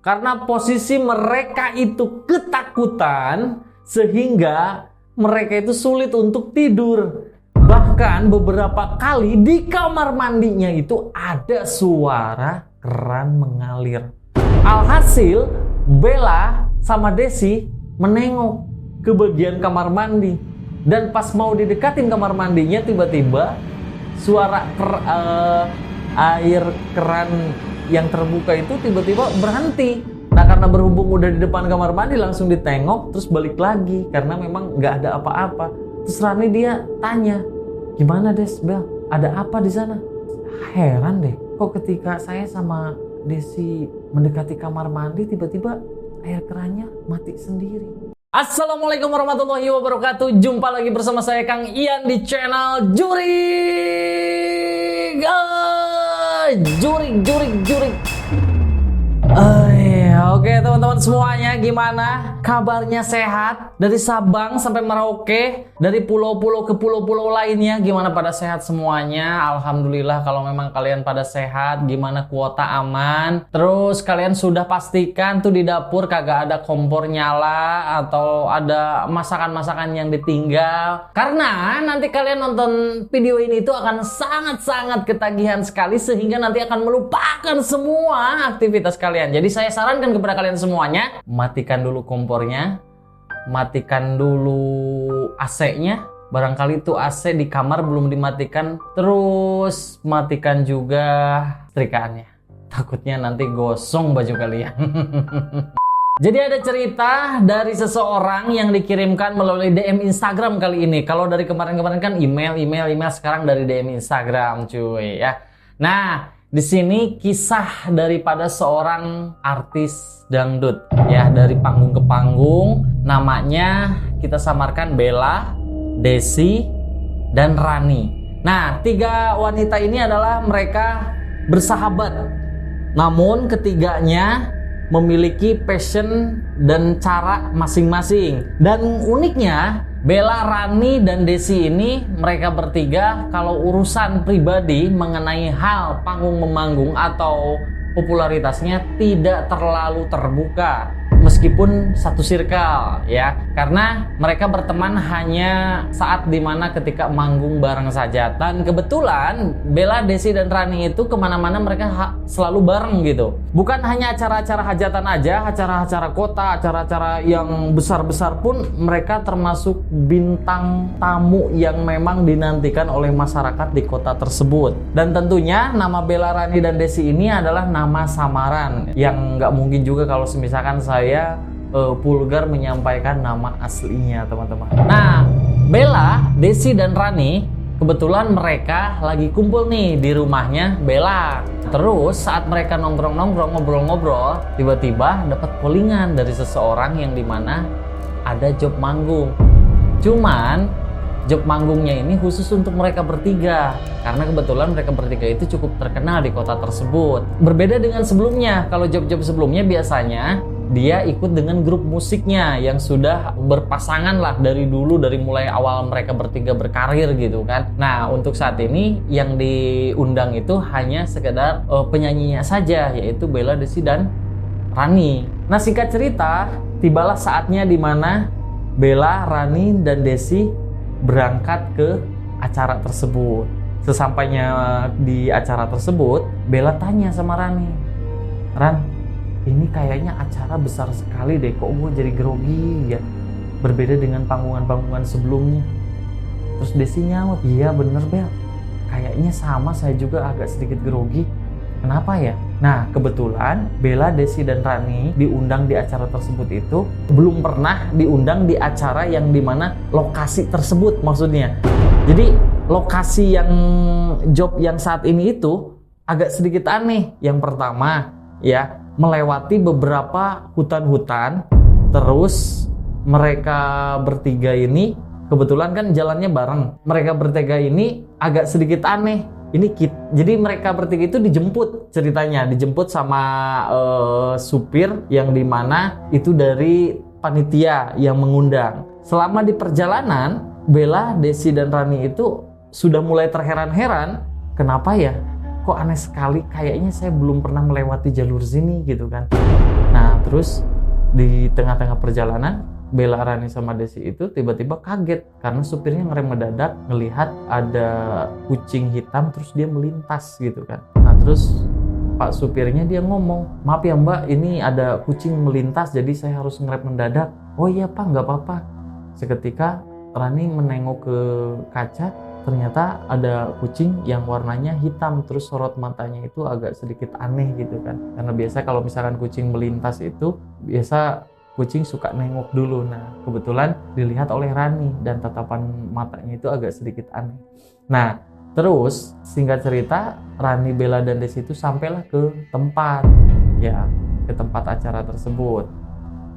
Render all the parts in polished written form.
Karena posisi mereka itu ketakutan sehingga mereka itu sulit untuk tidur. Bahkan beberapa kali di kamar mandinya itu ada suara keran mengalir. Alhasil Bella sama Desi menengok ke bagian kamar mandi. Dan pas mau didekatin kamar mandinya, tiba-tiba suara air keran yang terbuka itu tiba-tiba berhenti. Nah, karena berhubung udah di depan kamar mandi, langsung ditengok terus balik lagi karena memang nggak ada apa-apa. Terus Rani dia tanya, "Gimana Des, Bel? Ada apa di sana?" Heran deh, kok ketika saya sama Desi mendekati kamar mandi tiba-tiba air kerannya mati sendiri. Assalamualaikum warahmatullahi wabarakatuh. Jumpa lagi bersama saya Kang Ian di channel Jurig. Jurig. Oke teman-teman semuanya, gimana kabarnya? Sehat? Dari Sabang sampai Merauke, dari pulau-pulau ke pulau-pulau lainnya, gimana pada sehat semuanya? Alhamdulillah kalau memang kalian pada sehat. Gimana kuota aman? Terus kalian sudah pastikan tuh di dapur kagak ada kompor nyala atau ada masakan-masakan yang ditinggal? Karena nanti kalian nonton video ini tuh akan sangat-sangat ketagihan sekali sehingga nanti akan melupakan semua aktivitas kalian. Jadi saya sarankan kepada kalian semuanya, matikan dulu kompornya, matikan dulu AC-nya. Barangkali itu AC di kamar belum dimatikan. Terus matikan juga setrikaannya. Takutnya nanti gosong baju kalian. Jadi ada cerita dari seseorang yang dikirimkan melalui DM Instagram kali ini. Kalau dari kemarin-kemarin kan email, sekarang dari DM Instagram cuy ya. Nah, di sini kisah daripada seorang artis dangdut ya, dari panggung ke panggung. Namanya kita samarkan Bella, Desi, dan Rani. Nah, tiga wanita ini adalah mereka bersahabat. Namun ketiganya memiliki passion dan cara masing-masing. Dan uniknya Bella, Rani, dan Desi ini mereka bertiga kalau urusan pribadi mengenai hal panggung memanggung atau popularitasnya tidak terlalu terbuka meskipun satu circle ya, karena mereka berteman hanya saat dimana ketika manggung bareng saja. Dan kebetulan Bella, Desi, dan Rani itu kemana-mana mereka selalu bareng gitu. Bukan hanya acara-acara hajatan aja, acara-acara kota, acara-acara yang besar-besar pun mereka termasuk bintang tamu yang memang dinantikan oleh masyarakat di kota tersebut. Dan tentunya nama Bella, Rani, dan Desi ini adalah nama samaran yang nggak mungkin juga kalau misalkan saya vulgar menyampaikan nama aslinya teman-teman. Nah, Bella, Desi, dan Rani kebetulan mereka lagi kumpul nih di rumahnya Bella. Terus saat mereka nongkrong-nongkrong, ngobrol-ngobrol, tiba-tiba dapat callingan dari seseorang yang dimana ada job manggung. Cuman job manggungnya ini khusus untuk mereka bertiga karena kebetulan mereka bertiga itu cukup terkenal di kota tersebut. Berbeda dengan sebelumnya, kalau job-job sebelumnya biasanya dia ikut dengan grup musiknya yang sudah berpasangan lah dari dulu, dari mulai awal mereka bertiga berkarir gitu kan. Nah, untuk saat ini yang diundang itu hanya sekedar penyanyinya saja, yaitu Bella, Desi, dan Rani. Nah, singkat cerita, tibalah saatnya di mana Bella, Rani, dan Desi berangkat ke acara tersebut. Sesampainya di acara tersebut, Bella tanya sama Rani, "Ran, ini kayaknya acara besar sekali deh, kok gue jadi grogi ya, berbeda dengan panggungan-panggungan sebelumnya." Terus Desi nyaut, "Iya bener Bel, kayaknya sama, saya juga agak sedikit grogi. Kenapa ya?" Nah, kebetulan Bella, Desi, dan Rani diundang di acara tersebut itu belum pernah diundang di acara yang dimana lokasi tersebut maksudnya. Jadi lokasi yang job yang saat ini itu agak sedikit aneh. Yang pertama ya, melewati beberapa hutan-hutan. Terus mereka bertiga ini kebetulan kan jalannya bareng. Mereka bertiga ini agak sedikit aneh. Jadi mereka bertiga itu dijemput, ceritanya dijemput sama supir yang dimana itu dari panitia yang mengundang. Selama di perjalanan, Bella, Desi, dan Rani itu sudah mulai terheran-heran, kenapa ya kok aneh sekali, kayaknya saya belum pernah melewati jalur sini gitu kan. Nah, terus di tengah-tengah perjalanan Bella, Rani sama Desi itu tiba-tiba kaget karena supirnya ngerem mendadak ngelihat ada kucing hitam terus dia melintas gitu kan. Nah terus Pak supirnya dia ngomong, maaf ya Mbak, ini ada kucing melintas jadi saya harus ngerem mendadak. Oh iya Pak, nggak apa-apa. Seketika Rani menengok ke kaca, ternyata ada kucing yang warnanya hitam terus sorot matanya itu agak sedikit aneh gitu kan. Karena biasa kalau misalkan kucing melintas itu biasa kucing suka nengok dulu. Nah kebetulan dilihat oleh Rani dan tatapan matanya itu agak sedikit aneh. Nah terus singkat cerita Rani, Bella dan Desi itu sampailah ke tempat acara tersebut.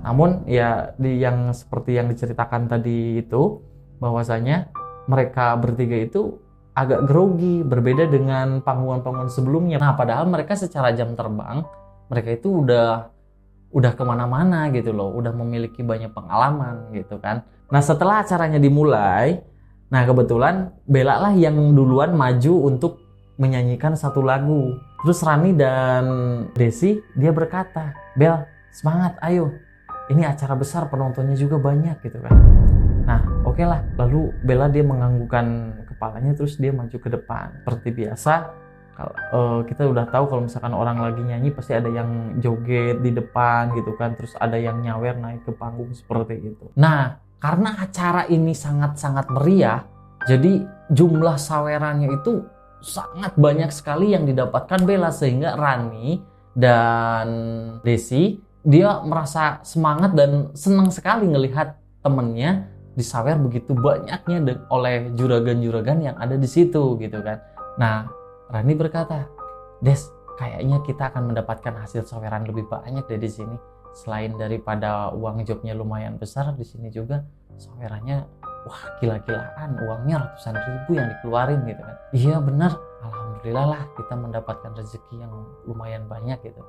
Namun ya yang seperti yang diceritakan tadi itu bahwasanya mereka bertiga itu agak grogi, berbeda dengan panggungan-panggungan sebelumnya. Nah padahal mereka secara jam terbang mereka itu udah kemana-mana gitu loh, udah memiliki banyak pengalaman gitu kan. Nah setelah acaranya dimulai, nah kebetulan Bella lah yang duluan maju untuk menyanyikan satu lagu. Terus Rani dan Desi dia berkata, Bel semangat, ayo, ini acara besar penontonnya juga banyak gitu kan. Nah oke lah, lalu Bella dia menganggukkan kepalanya terus dia maju ke depan. Seperti biasa kita udah tahu kalau misalkan orang lagi nyanyi pasti ada yang joget di depan gitu kan, terus ada yang nyawer naik ke panggung seperti itu. Nah karena acara ini sangat-sangat meriah, jadi jumlah sawerannya itu sangat banyak sekali yang didapatkan Bella, sehingga Rani dan Desi dia merasa semangat dan senang sekali ngelihat temennya disawer begitu banyaknya oleh juragan-juragan yang ada di situ gitu kan. Nah Rani berkata, Des, kayaknya kita akan mendapatkan hasil saweran lebih banyak dari sini. Selain daripada uang jobnya lumayan besar, di sini juga sawerannya wah gila-gilaan, uangnya ratusan ribu yang dikeluarin gitu kan. Iya benar, alhamdulillah lah kita mendapatkan rezeki yang lumayan banyak gitu.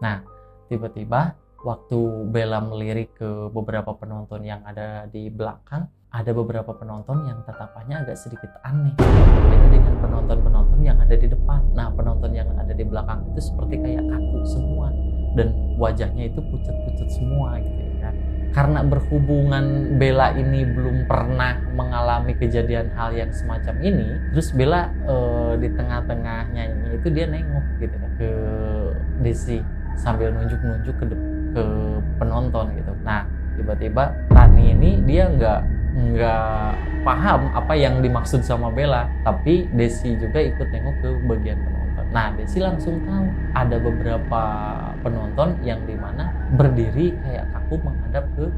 Nah tiba-tiba waktu Bella melirik ke beberapa penonton yang ada di belakang, ada beberapa penonton yang tatapannya agak sedikit aneh, berbeda dengan penonton-penonton yang ada di depan. Nah penonton yang ada di belakang itu seperti kayak kaku semua dan wajahnya itu pucat-pucat semua gitu kan. Karena berhubungan Bella ini belum pernah mengalami kejadian hal yang semacam ini, terus Bella di tengah-tengah nyanyi itu dia nengok gitu kan ke Desi sambil nunjuk-nunjuk ke penonton gitu. Nah tiba-tiba Rani ini dia nggak paham apa yang dimaksud sama Bella, tapi Desi juga ikut nengok ke bagian penonton. Nah Desi langsung tahu ada beberapa penonton yang dimana berdiri kayak kaku menghadap ke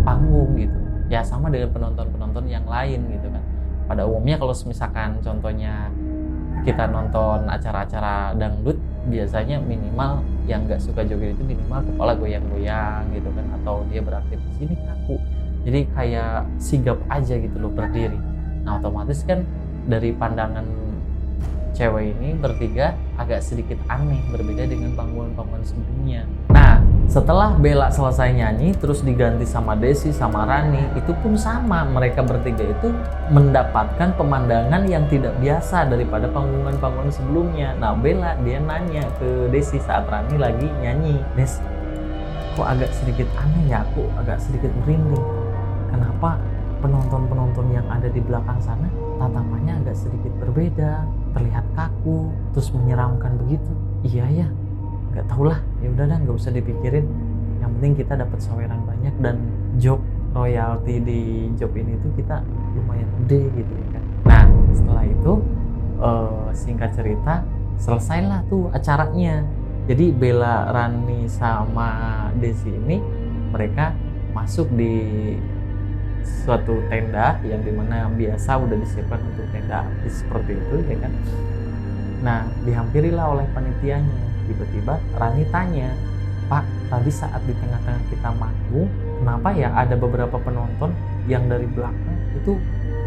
panggung gitu ya, sama dengan penonton-penonton yang lain gitu kan. Pada umumnya kalau misalkan contohnya kita nonton acara-acara dangdut, biasanya minimal yang nggak suka joget itu minimal kepala goyang-goyang gitu kan, atau dia beraktivitas ini kaku, jadi kayak sigap aja gitu loh berdiri. Nah otomatis kan dari pandangan cewek ini bertiga agak sedikit aneh, berbeda dengan panggungan-panggungan sebelumnya. Nah setelah Bella selesai nyanyi terus diganti sama Desi sama Rani, itu pun sama, mereka bertiga itu mendapatkan pemandangan yang tidak biasa daripada panggungan-panggungan sebelumnya. Nah Bella dia nanya ke Desi saat Rani lagi nyanyi, Des kok agak sedikit aneh ya, aku agak sedikit merinding, kenapa penonton-penonton yang ada di belakang sana tatapannya agak sedikit berbeda, terlihat kaku terus menyeramkan begitu. Iya ya, nggak tahulah, ya udah dan nggak usah dipikirin, yang penting kita dapat saweran banyak dan job royalti di job ini tuh kita lumayan gede gitu ya kan. Nah setelah itu singkat cerita selesailah tuh acaranya. Jadi Bella, Rani sama Desi ini mereka masuk di suatu tenda yang dimana biasa udah disiapkan untuk tenda artis seperti itu ya kan. Nah dihampirilah oleh panitianya. Tiba-tiba Rani tanya, Pak, tadi saat di tengah-tengah kita manggung, kenapa ya ada beberapa penonton yang dari belakang itu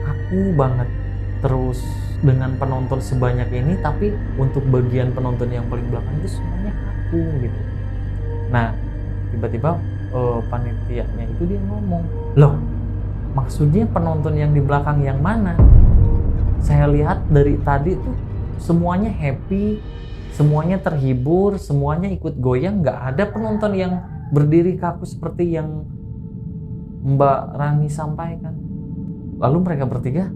kaku banget, terus dengan penonton sebanyak ini tapi untuk bagian penonton yang paling belakang itu semuanya kaku gitu. Nah tiba-tiba panitianya itu dia ngomong, loh maksudnya penonton yang di belakang yang mana? Saya lihat dari tadi tuh semuanya happy, semuanya terhibur, semuanya ikut goyang, nggak ada penonton yang berdiri kaku seperti yang Mbak Rani sampaikan. Lalu mereka bertiga,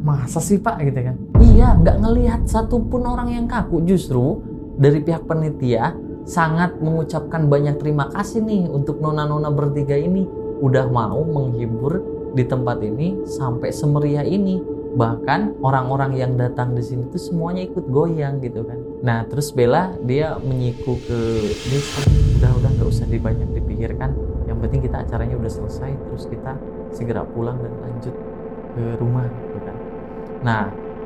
masa sih Pak gitu kan? Iya, nggak ngelihat satupun orang yang kaku. Justru dari pihak panitia sangat mengucapkan banyak terima kasih nih untuk nona-nona bertiga ini udah mau menghibur di tempat ini sampai semeriah ini. Bahkan orang-orang yang datang di sini tuh semuanya ikut goyang gitu kan. Nah terus Bella dia menyiku ke Desi, udah nggak usah banyak dipikirkan, yang penting kita acaranya udah selesai, terus kita segera pulang dan lanjut ke rumah gitu kan. Nah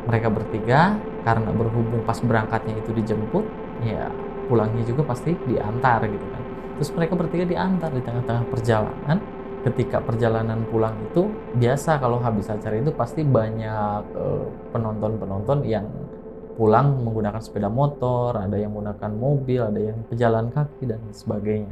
mereka bertiga karena berhubung pas berangkatnya itu dijemput, ya pulangnya juga pasti diantar gitu kan. Terus mereka bertiga diantar di tengah-tengah perjalanan. Ketika perjalanan pulang itu biasa kalau habis acara itu pasti banyak penonton-penonton yang pulang menggunakan sepeda motor, ada yang menggunakan mobil, ada yang pejalan kaki dan sebagainya.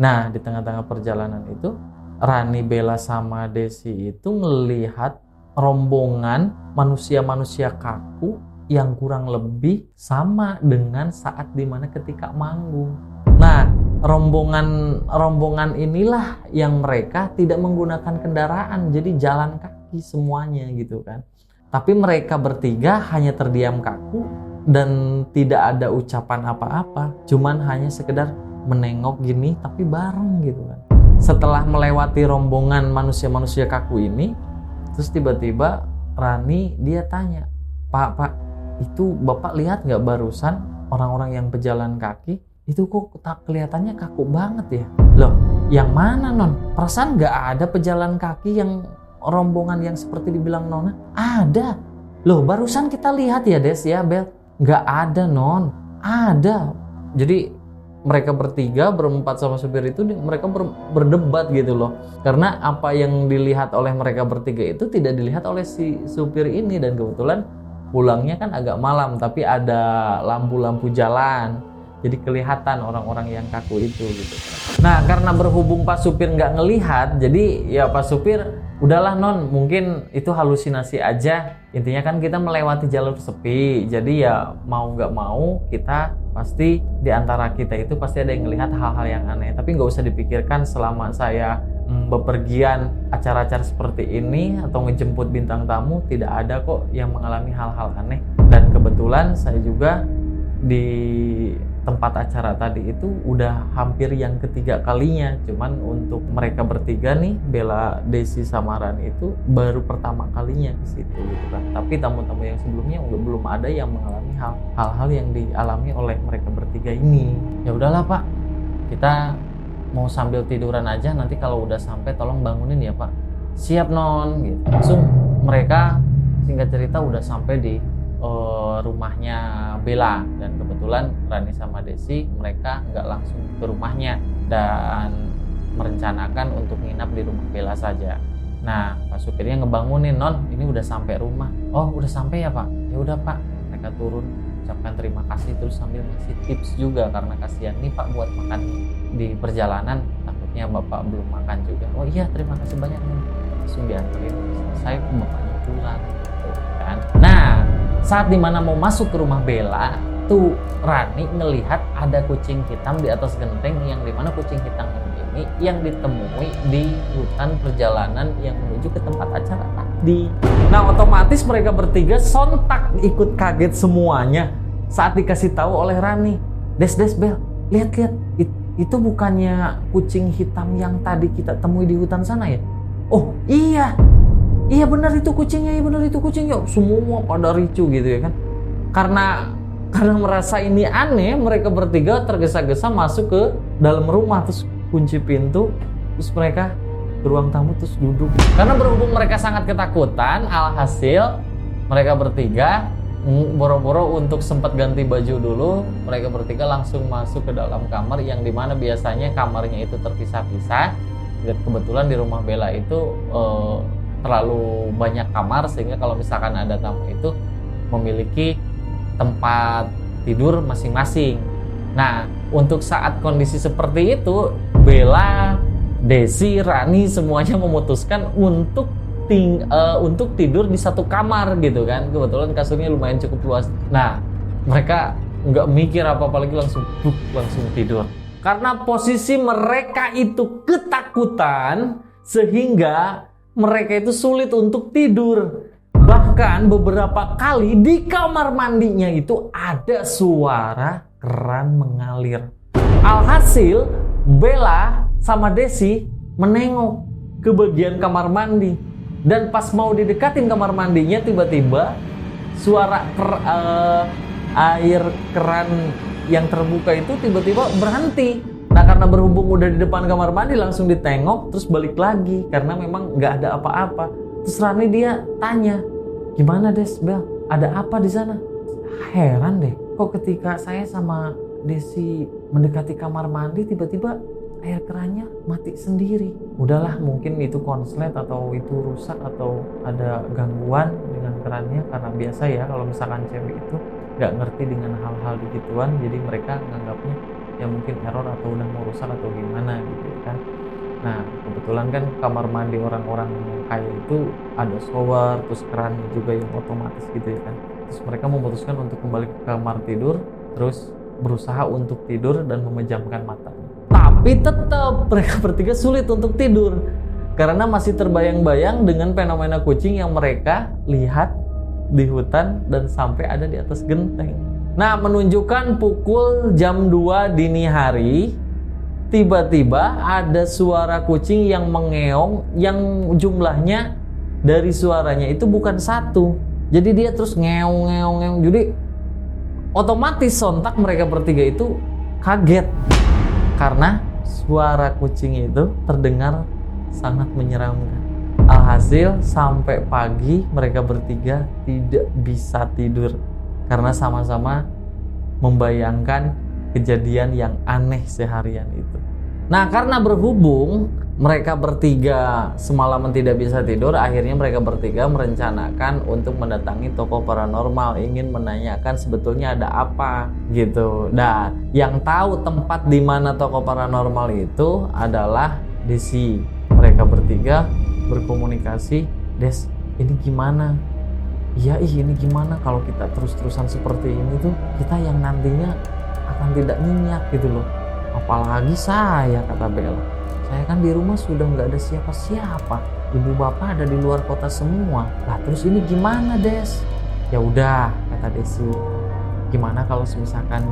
Nah di tengah-tengah perjalanan itu Rani, Bella sama Desi itu melihat rombongan manusia-manusia kaku yang kurang lebih sama dengan saat dimana ketika manggung. Nah rombongan inilah yang mereka tidak menggunakan kendaraan, jadi jalan kaki semuanya gitu kan. Tapi mereka bertiga hanya terdiam kaku dan tidak ada ucapan apa-apa, cuman hanya sekedar menengok gini tapi bareng gitu kan. Setelah melewati rombongan manusia-manusia kaku ini, terus tiba-tiba Rani dia tanya, Pak, itu Bapak lihat nggak barusan orang-orang yang pejalan kaki? Itu kok tak kelihatannya kaku banget ya? Loh, yang mana non? Perasaan nggak ada pejalan kaki yang rombongan yang seperti dibilang Nona? Ada. Loh, barusan kita lihat ya Des ya Bel? Nggak ada non. Ada. Jadi mereka bertiga berempat sama supir itu mereka berdebat gitu loh. Karena apa yang dilihat oleh mereka bertiga itu tidak dilihat oleh si supir ini, dan kebetulan pulangnya kan agak malam tapi ada lampu-lampu jalan. Jadi kelihatan orang-orang yang kaku itu gitu. Nah karena berhubung Pak Supir nggak ngelihat, jadi ya Pak Supir udahlah non, mungkin itu halusinasi aja. Intinya kan kita melewati jalur sepi, jadi ya mau nggak mau kita pasti di antara kita itu pasti ada yang ngelihat hal-hal yang aneh. Tapi nggak usah dipikirkan selama saya bepergian acara-acara seperti ini atau ngejemput bintang tamu, tidak ada kok yang mengalami hal-hal aneh. Dan kebetulan saya juga di tempat acara tadi itu udah hampir yang ketiga kalinya. Cuman untuk mereka bertiga nih, Bella, Desi, sama Rani itu baru pertama kalinya ke situ gitu kan. Tapi tamu-tamu yang sebelumnya belum ada yang mengalami hal-hal yang dialami oleh mereka bertiga ini. Ya udahlah Pak, kita mau sambil tiduran aja, nanti kalau udah sampai tolong bangunin ya Pak. Siap non gitu. Langsung mereka singkat cerita udah sampai di rumahnya Bella, dan kebetulan Rani sama Desi mereka nggak langsung ke rumahnya dan merencanakan untuk nginap di rumah Bella saja. Nah Pak supirnya ngebangunin, non ini udah sampai rumah. Oh udah sampai ya Pak? Ya udah Pak. Mereka turun ucapkan terima kasih terus sambil ngasih tips juga karena kasihan nih Pak buat makan di perjalanan, takutnya Bapak belum makan juga. Oh iya terima kasih banyak nih. Langsung dianterin, selesai bapaknya pulang gitu kan. Nah saat dimana mau masuk ke rumah Bella tuh Rani ngelihat ada kucing hitam di atas genteng, yang dimana kucing hitam ini yang ditemui di hutan perjalanan yang menuju ke tempat acara tadi. Nah otomatis mereka bertiga sontak ikut kaget semuanya saat dikasih tahu oleh Rani, Des Bel, lihat itu bukannya kucing hitam yang tadi kita temui di hutan sana ya? Oh iya benar itu kucingnya, semua pada ricu gitu ya kan. Karena merasa ini aneh, mereka bertiga tergesa-gesa masuk ke dalam rumah, terus kunci pintu, terus mereka ke ruang tamu terus duduk. Karena berhubung mereka sangat ketakutan, alhasil mereka bertiga boro-boro untuk sempat ganti baju dulu, mereka bertiga langsung masuk ke dalam kamar yang dimana biasanya kamarnya itu terpisah-pisah. Dan kebetulan di rumah Bella itu terlalu banyak kamar sehingga kalau misalkan ada tamu itu memiliki tempat tidur masing-masing. Nah untuk saat kondisi seperti itu, Bella, Desi, Rani semuanya memutuskan untuk tidur di satu kamar gitu kan. Kebetulan kasurnya lumayan cukup luas. Nah mereka nggak mikir apa-apa lagi, langsung tidur. Karena posisi mereka itu ketakutan sehingga mereka itu sulit untuk tidur. Bahkan beberapa kali di kamar mandinya itu ada suara keran mengalir. Alhasil Bella sama Desi menengok ke bagian kamar mandi. Dan pas mau didekatin kamar mandinya, tiba-tiba suara air keran yang terbuka itu tiba-tiba berhenti. Nah, karena berhubung udah di depan kamar mandi, langsung ditengok terus balik lagi karena memang nggak ada apa-apa. Terus Rani dia tanya, "Gimana Des, Bel? Ada apa di sana?" Heran deh, kok ketika saya sama Desi mendekati kamar mandi tiba-tiba air kerannya mati sendiri. Udahlah, mungkin itu konslet atau itu rusak atau ada gangguan dengan kerannya, karena biasa ya kalau misalkan cewek itu nggak ngerti dengan hal-hal begituan, jadi mereka nganggapnya ya mungkin error atau udah mau rusak atau gimana gitu kan. Nah, kebetulan kan kamar mandi orang-orang kaya itu ada shower, terus kerannya juga yang otomatis gitu ya kan. Terus mereka memutuskan untuk kembali ke kamar tidur, terus berusaha untuk tidur dan memejamkan matanya. Tapi tetap mereka bertiga sulit untuk tidur karena masih terbayang-bayang dengan fenomena kucing yang mereka lihat di hutan dan sampai ada di atas genteng. Nah, menunjukkan pukul jam 2 dini hari, tiba-tiba ada suara kucing yang mengeong yang jumlahnya dari suaranya itu bukan satu. Jadi dia terus ngeong. Jadi otomatis sontak mereka bertiga itu kaget karena suara kucing itu terdengar sangat menyeramkan. Alhasil sampai pagi mereka bertiga tidak bisa tidur karena sama-sama membayangkan kejadian yang aneh seharian itu. Nah, karena berhubung mereka bertiga semalaman tidak bisa tidur, akhirnya mereka bertiga merencanakan untuk mendatangi toko paranormal, ingin menanyakan sebetulnya ada apa gitu. Nah, yang tahu tempat di mana toko paranormal itu adalah Desi. Mereka bertiga berkomunikasi, "Des, ini gimana?" "Iya, ini gimana kalau kita terus-terusan seperti ini tuh kita yang nantinya akan tidak nyenyak gitu loh. Apalagi saya," kata Bella. "Saya kan di rumah sudah nggak ada siapa-siapa. Ibu bapak ada di luar kota semua. Lah terus ini gimana, Des?" "Ya udah," kata Desi. "Gimana kalau misalkan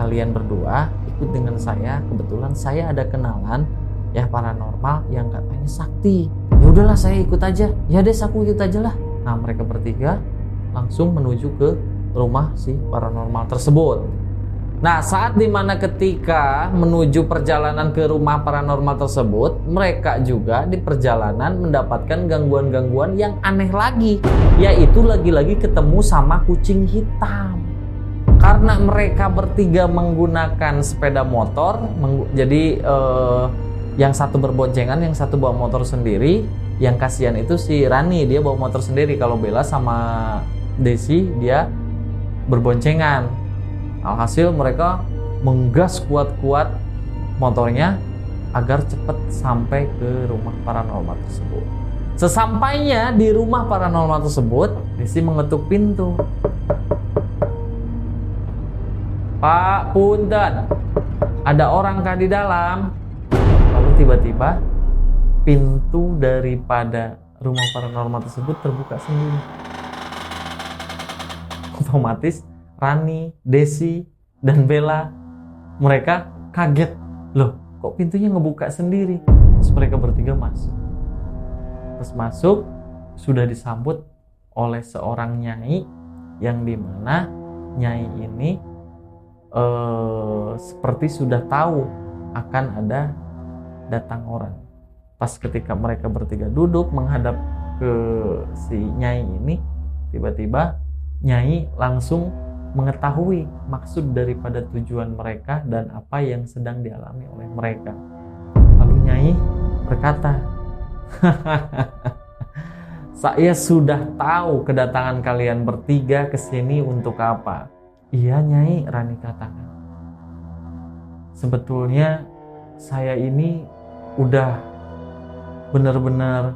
kalian berdua ikut dengan saya? Kebetulan saya ada kenalan ya paranormal yang katanya sakti." "Ya udahlah, saya ikut aja." "Ya Des, aku ikut aja lah." Nah, mereka bertiga langsung menuju ke rumah si paranormal tersebut. Nah, saat dimana ketika menuju perjalanan ke rumah paranormal tersebut, mereka juga di perjalanan mendapatkan gangguan-gangguan yang aneh lagi, yaitu lagi-lagi ketemu sama kucing hitam. Karena mereka bertiga menggunakan sepeda motor, jadi yang satu berboncengan, yang satu bawa motor sendiri. Yang kasihan itu si Rani, dia bawa motor sendiri, kalau Bella sama Desi dia berboncengan. Alhasil mereka menggas kuat-kuat motornya agar cepat sampai ke rumah paranormal tersebut. Sesampainya di rumah paranormal tersebut, Desi mengetuk pintu. "Pak, punten, ada orangkah di dalam?" Lalu tiba-tiba pintu daripada rumah paranormal tersebut terbuka sendiri. Otomatis Rani, Desi, dan Bella mereka kaget. Loh, kok pintunya ngebuka sendiri? Terus mereka bertiga masuk. Terus masuk, sudah disambut oleh seorang nyai, yang dimana nyai ini seperti sudah tahu akan ada datang orang. Pas ketika mereka bertiga duduk menghadap ke si nyai ini, tiba-tiba nyai langsung mengetahui maksud daripada tujuan mereka dan apa yang sedang dialami oleh mereka. Lalu nyai berkata, "Saya sudah tahu kedatangan kalian bertiga ke sini untuk apa." "Iya Nyai," Rani katakan. "Sebetulnya saya ini udah benar-benar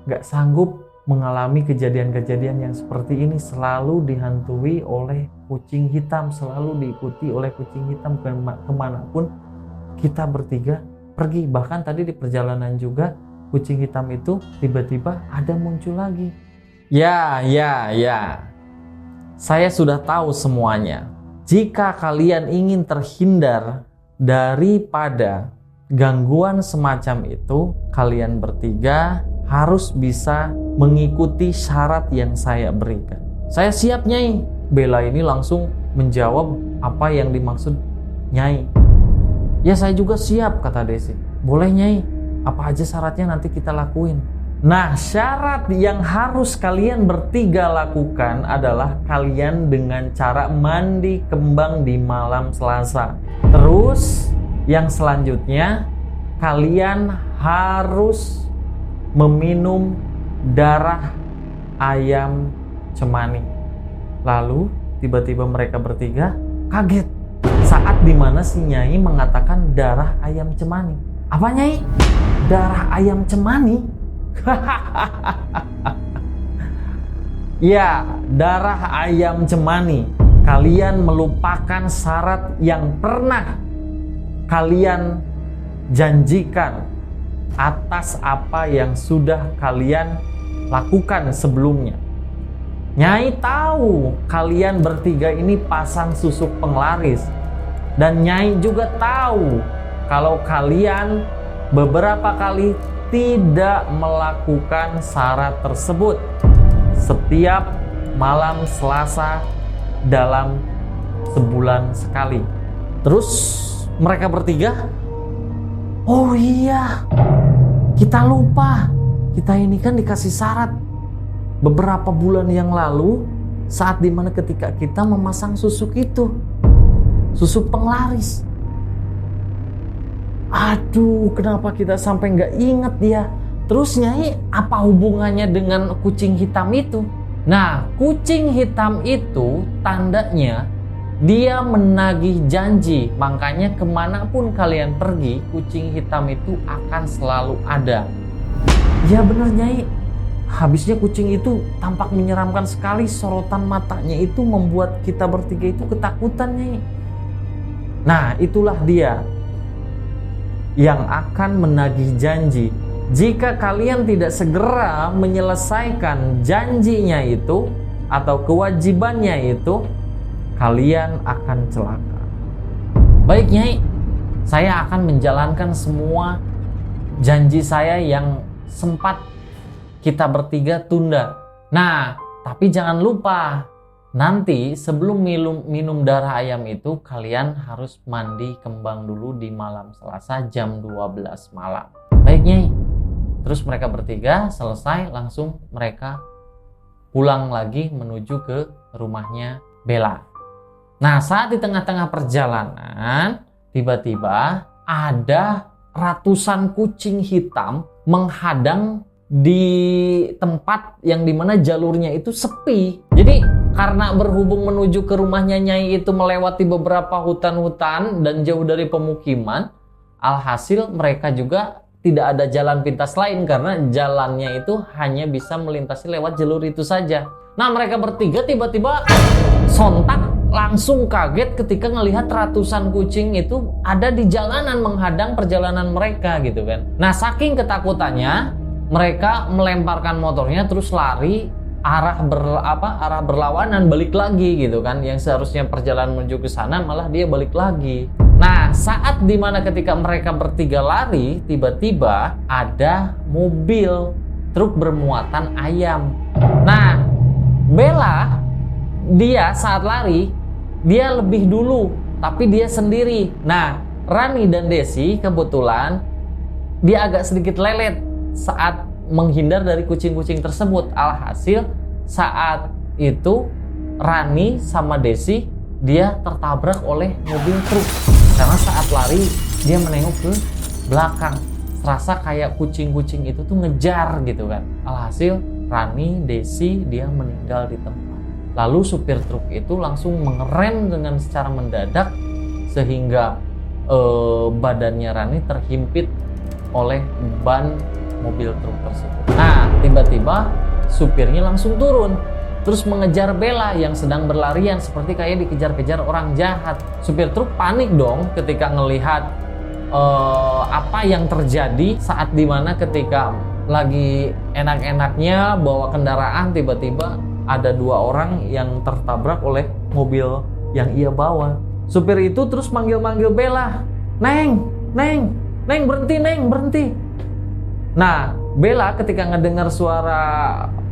gak sanggup mengalami kejadian-kejadian yang seperti ini, selalu dihantui oleh kucing hitam, selalu diikuti oleh kucing hitam kemanapun kita bertiga pergi. Bahkan tadi di perjalanan juga kucing hitam itu tiba-tiba ada muncul lagi. Ya. Saya sudah tahu semuanya. Jika kalian ingin terhindar daripada gangguan semacam itu, kalian bertiga harus bisa mengikuti syarat yang saya berikan. Saya siap, Nyai. Bella ini langsung menjawab apa yang dimaksud Nyai. Ya, saya juga siap, kata Desi. Boleh, Nyai. Apa aja syaratnya nanti kita lakuin. Nah, syarat yang harus kalian bertiga lakukan adalah kalian dengan cara mandi kembang di malam Selasa. Terus yang selanjutnya, kalian harus meminum darah ayam cemani. Lalu tiba-tiba mereka bertiga kaget saat dimana si Nyai mengatakan darah ayam cemani. Apa, Nyai? Darah ayam cemani? Ya, darah ayam cemani. Kalian melupakan syarat yang pernah kalian janjikan atas apa yang sudah kalian lakukan sebelumnya. Nyai tahu kalian bertiga ini pasang susuk penglaris. Dan Nyai juga tahu kalau kalian beberapa kali tidak melakukan syarat tersebut setiap malam Selasa dalam sebulan sekali. Terus mereka bertiga, oh iya, kita lupa. Kita ini kan dikasih syarat beberapa bulan yang lalu saat dimana ketika kita memasang susuk itu, susuk penglaris. Aduh, kenapa kita sampai nggak inget ya? Terus Nyai, apa hubungannya dengan kucing hitam itu? Nah, kucing hitam itu tandanya dia menagih janji. Makanya kemanapun kalian pergi, kucing hitam itu akan selalu ada. Ya bener, Nyai. Habisnya kucing itu tampak menyeramkan sekali. Sorotan matanya itu membuat kita bertiga itu ketakutan, Nyai. Nah, itulah dia yang akan menagih janji. Jika kalian tidak segera menyelesaikan janjinya itu atau kewajibannya itu, kalian akan celaka. Baik, Nyai, saya akan menjalankan semua janji saya yang sempat kita bertiga tunda. Nah, tapi jangan lupa, nanti sebelum minum darah ayam itu, kalian harus mandi kembang dulu di malam Selasa jam 12 malam. Baik, Nyai. Terus mereka bertiga selesai, langsung mereka pulang lagi menuju ke rumahnya Bella. Nah, saat di tengah-tengah perjalanan, tiba-tiba ada ratusan kucing hitam menghadang di tempat yang dimana jalurnya itu sepi. Jadi karena berhubung menuju ke rumahnya Nyai itu melewati beberapa hutan-hutan dan jauh dari pemukiman, alhasil mereka juga tidak ada jalan pintas lain karena jalannya itu hanya bisa melintasi lewat jalur itu saja. Nah, mereka bertiga tiba-tiba sontak langsung kaget ketika melihat ratusan kucing itu ada di jalanan menghadang perjalanan mereka gitu kan. Nah, saking ketakutannya mereka melemparkan motornya terus lari arah berlawanan, balik lagi gitu kan. Yang seharusnya perjalanan menuju ke sana malah dia balik lagi. Nah, saat dimana ketika mereka bertiga lari, tiba-tiba ada mobil truk bermuatan ayam. Nah, Bella, dia saat lari, dia lebih dulu, tapi dia sendiri. Nah, Rani dan Desi kebetulan dia agak sedikit lelet saat menghindar dari kucing-kucing tersebut. Alhasil saat itu Rani sama Desi dia tertabrak oleh mobil truk. Karena saat lari dia menengok ke belakang, terasa kayak kucing-kucing itu tuh ngejar gitu kan. Alhasil Rani, Desi dia meninggal di tempat. Lalu supir truk itu langsung mengerem dengan secara mendadak sehingga badannya Rani terhimpit oleh ban mobil truk tersebut. Nah, tiba-tiba supirnya langsung turun terus mengejar Bella yang sedang berlarian seperti kayak dikejar-kejar orang jahat. Supir truk panik dong ketika ngelihat apa yang terjadi saat dimana ketika lagi enak-enaknya bawa kendaraan, tiba-tiba ada 2 orang yang tertabrak oleh mobil yang ia bawa. Supir itu terus manggil-manggil Bella, Neng, berhenti, Neng, berhenti. Nah, Bella ketika ngedengar suara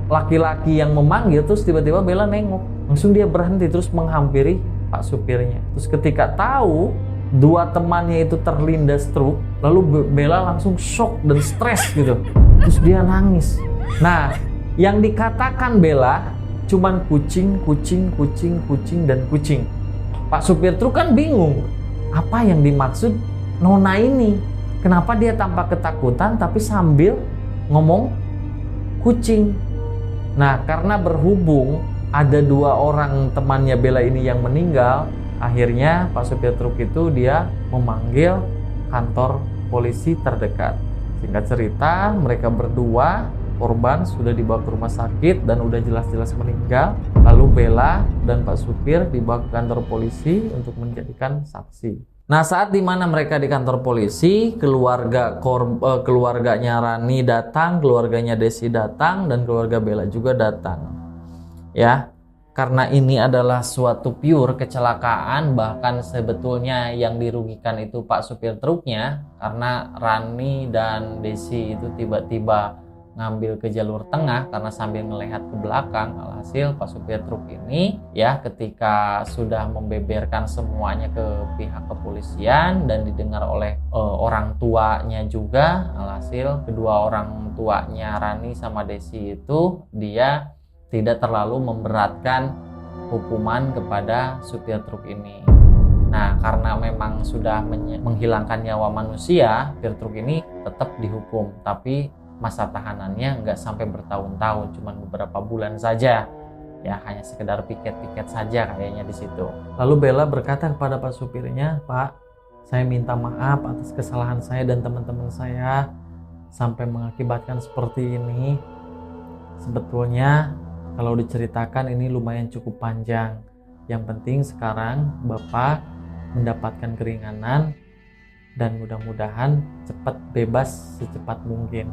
laki-laki yang memanggil, terus tiba-tiba Bella nengok. Langsung dia berhenti, terus menghampiri Pak supirnya. Terus ketika tahu 2 temannya itu terlindas truk, lalu Bella langsung shock dan stres gitu. Terus dia nangis. Nah, yang dikatakan Bella cuman kucing, dan kucing. Pak supir truk kan bingung, apa yang dimaksud Nona ini? Kenapa dia tampak ketakutan tapi sambil ngomong kucing? Nah, karena berhubung ada 2 orang temannya Bella ini yang meninggal, akhirnya Pak supir truk itu dia memanggil kantor polisi terdekat. Singkat cerita, mereka berdua korban sudah dibawa ke rumah sakit dan udah jelas-jelas meninggal. Lalu Bella dan Pak supir dibawa ke kantor polisi untuk menjadikan saksi. Nah, saat dimana mereka di kantor polisi, keluarganya Rani datang, keluarganya Desi datang, dan keluarga Bella juga datang. Ya, karena ini adalah suatu pure kecelakaan, bahkan sebetulnya yang dirugikan itu Pak supir truknya, karena Rani dan Desi itu tiba-tiba ngambil ke jalur tengah karena sambil melihat ke belakang. Alhasil Pak supir truk ini ya ketika sudah membeberkan semuanya ke pihak kepolisian dan didengar oleh orang tuanya juga, alhasil kedua orang tuanya Rani sama Desi itu dia tidak terlalu memberatkan hukuman kepada supir truk ini. Nah, karena memang sudah menghilangkan nyawa manusia, supir truk ini tetap dihukum, tapi masa tahanannya nggak sampai bertahun-tahun, cuma beberapa bulan saja. Ya, hanya sekedar piket-piket saja kayaknya di situ. Lalu Bella berkata kepada Pak supirnya, Pak, saya minta maaf atas kesalahan saya dan teman-teman saya sampai mengakibatkan seperti ini. Sebetulnya kalau diceritakan ini lumayan cukup panjang. Yang penting sekarang Bapak mendapatkan keringanan dan mudah-mudahan cepat bebas secepat mungkin.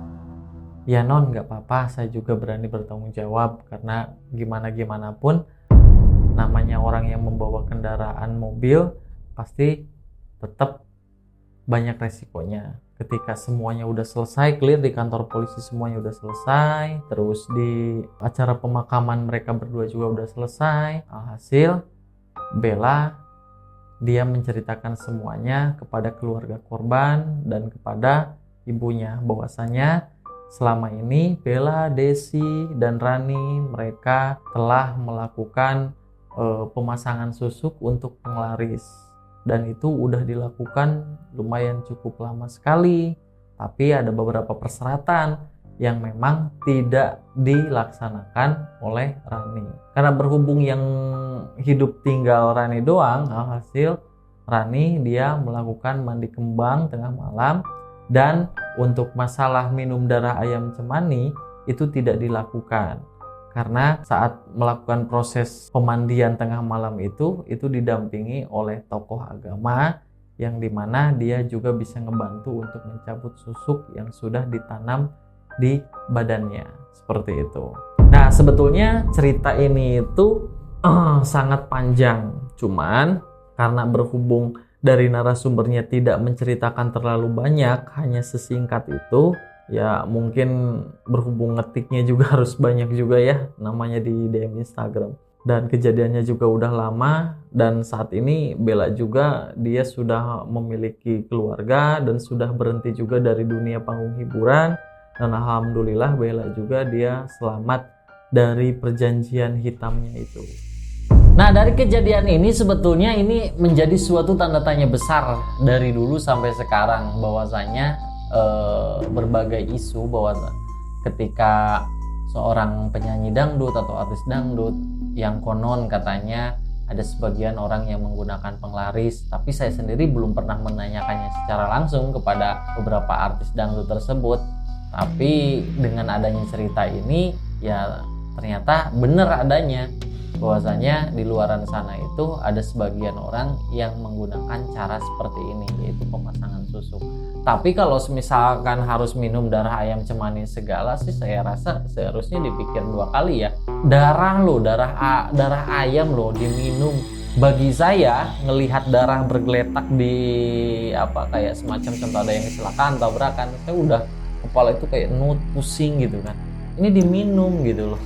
Ya non, nggak apa-apa, saya juga berani bertanggung jawab karena gimana pun namanya orang yang membawa kendaraan mobil pasti tetap banyak resikonya. Ketika semuanya udah selesai, clear di kantor polisi semuanya udah selesai, terus di acara pemakaman mereka berdua juga udah selesai. Alhasil Bella dia menceritakan semuanya kepada keluarga korban dan kepada ibunya bahwasanya selama ini Bella, Desi, dan Rani mereka telah melakukan pemasangan susuk untuk penglaris, dan itu udah dilakukan lumayan cukup lama sekali, tapi ada beberapa persyaratan yang memang tidak dilaksanakan oleh Rani. Karena berhubung yang hidup tinggal Rani doang, hasil Rani dia melakukan mandi kembang tengah malam. Dan untuk masalah minum darah ayam cemani itu tidak dilakukan karena saat melakukan proses pemandian tengah malam itu didampingi oleh tokoh agama yang dimana dia juga bisa ngebantu untuk mencabut susuk yang sudah ditanam di badannya seperti itu. Nah, sebetulnya cerita ini itu sangat panjang, cuman karena berhubung dari narasumbernya tidak menceritakan terlalu banyak, hanya sesingkat itu, ya mungkin berhubung ngetiknya juga harus banyak juga ya, namanya di DM Instagram. Dan kejadiannya juga udah lama, dan saat ini Bella juga dia sudah memiliki keluarga dan sudah berhenti juga dari dunia panggung hiburan. Dan alhamdulillah Bella juga dia selamat dari perjanjian hitamnya itu. Nah, dari kejadian ini sebetulnya ini menjadi suatu tanda tanya besar dari dulu sampai sekarang, bahwasanya berbagai isu bahwa ketika seorang penyanyi dangdut atau artis dangdut yang konon katanya ada sebagian orang yang menggunakan penglaris, tapi saya sendiri belum pernah menanyakannya secara langsung kepada beberapa artis dangdut tersebut. Tapi dengan adanya cerita ini ya ternyata benar adanya. bahwasanya di luaran sana itu ada sebagian orang yang menggunakan cara seperti ini, yaitu pemasangan susu. Tapi kalau misalkan harus minum darah ayam cemani segala sih, saya rasa seharusnya dipikir 2 kali ya. Darah ayam loh diminum. Bagi saya ngelihat darah bergeletak di kayak semacam contoh ada yang kecelakaan, tabrakan, saya udah kepala itu kayak nut pusing gitu kan. Ini diminum gitu loh.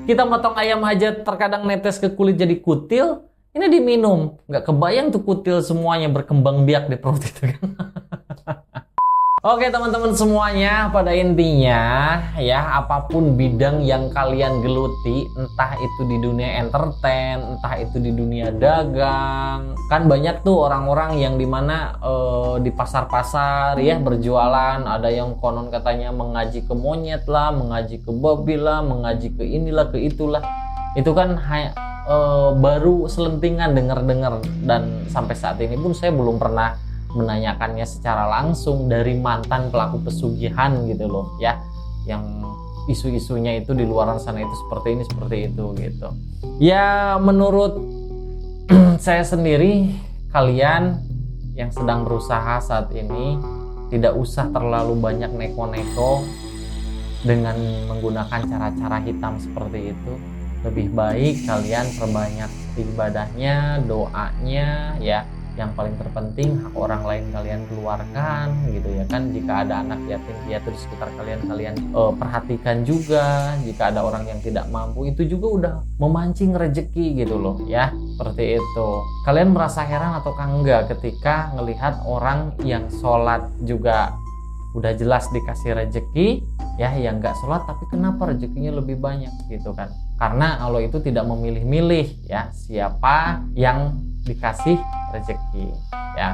Kita motong ayam aja terkadang netes ke kulit jadi kutil, ini diminum. Nggak kebayang tuh kutil semuanya berkembang biak di perut itu kan. Oke teman-teman semuanya, pada intinya ya, apapun bidang yang kalian geluti, entah itu di dunia entertain, entah itu di dunia dagang, kan banyak tuh orang-orang yang dimana di pasar-pasar ya berjualan, ada yang konon katanya mengaji ke monyet lah, mengaji ke babi lah, mengaji ke inilah ke itulah. Itu kan baru selentingan dengar-dengar, dan sampai saat ini pun saya belum pernah menanyakannya secara langsung dari mantan pelaku pesugihan gitu loh ya, yang isu-isunya itu di luaran sana itu seperti ini seperti itu gitu ya. Menurut saya sendiri, kalian yang sedang berusaha saat ini tidak usah terlalu banyak neko-neko dengan menggunakan cara-cara hitam seperti itu. Lebih baik kalian perbanyak ibadahnya, doanya ya. Yang paling terpenting hak orang lain kalian keluarkan gitu ya kan. Jika ada anak yatim piatu di sekitar kalian perhatikan juga. Jika ada orang yang tidak mampu, itu juga udah memancing rezeki gitu loh ya, seperti itu. Kalian merasa heran atau enggak ketika ngelihat orang yang sholat juga udah jelas dikasih rezeki ya, yang nggak sholat tapi kenapa rezekinya lebih banyak gitu kan? Karena Allah itu tidak memilih-milih ya siapa yang dikasih rezeki ya.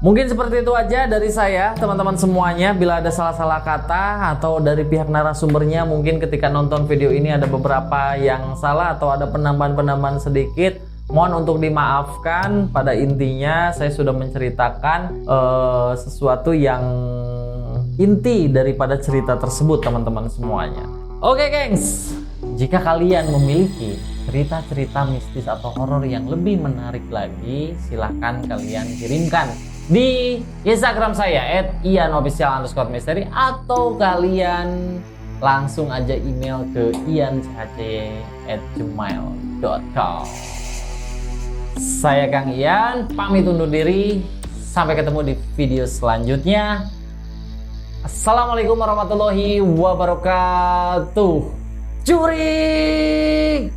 Mungkin seperti itu aja dari saya teman-teman semuanya. Bila ada salah-salah kata atau dari pihak narasumbernya mungkin ketika nonton video ini ada beberapa yang salah atau ada penambahan-penambahan sedikit, mohon untuk dimaafkan. Pada intinya saya sudah menceritakan sesuatu yang inti daripada cerita tersebut teman-teman semuanya. Oke gengs, jika kalian memiliki cerita-cerita mistis atau horor yang lebih menarik lagi, silahkan kalian kirimkan di Instagram saya @ianofficial_misteri, atau kalian langsung aja email ke ianchc@gmail.com. Saya Kang Ian, pamit undur diri. Sampai ketemu di video selanjutnya. Assalamualaikum warahmatullahi wabarakatuh. Curi.